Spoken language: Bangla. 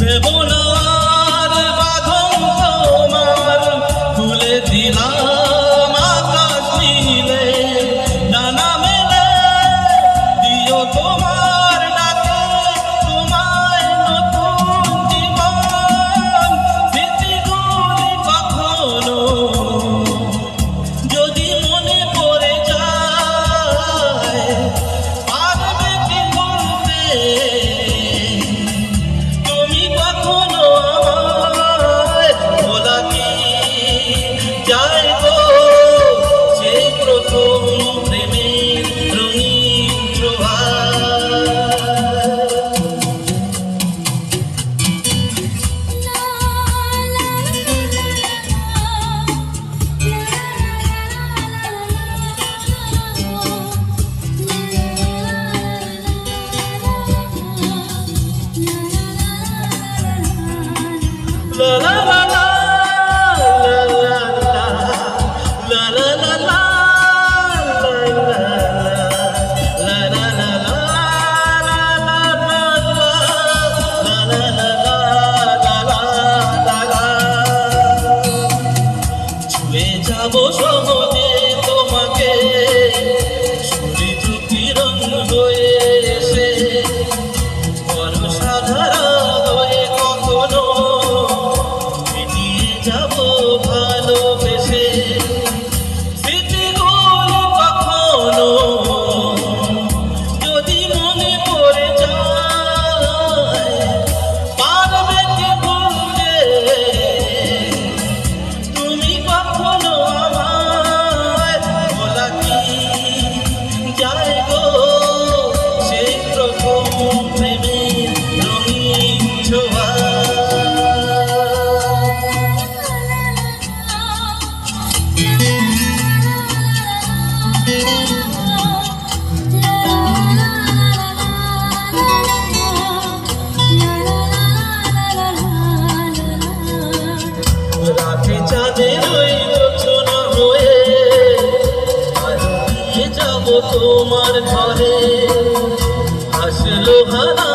ভেবনার বাঁধন তোমার খুলে দিলাম আকাশ নীলে ডানা মেলে দিও তোমার ডাকে তোমায় নতুন জীবন স্মৃতিগুলি কখনো যদি মনে পড়ে যায় পারবে কি ভুলতে তুমি কখনো আমায় ভোলা কি যায় গো সেই প্রথম প্রেমের রঙিন প্রভাত La la la la la la la la la la ছুঁয়ে যাবো সহজে তোমাকে সূর্য কিরণ হয়ে এসে বর্ষাধারা হয়ে কখনো মিটিয়ে যাবো ভালোবেসে স্মৃতিগুলি কখনো যদি মনে পড়ে যায় পারবে কি ভুলতে তুমি কখনো আমায় ভোলা কি যায় গো সেই প্রথম প্রেমের রঙিন ছোঁয়া রাতে চাঁদের ওই রচনা হয়ে নিয়ে যাব তোমার ঘরে আসলো হারা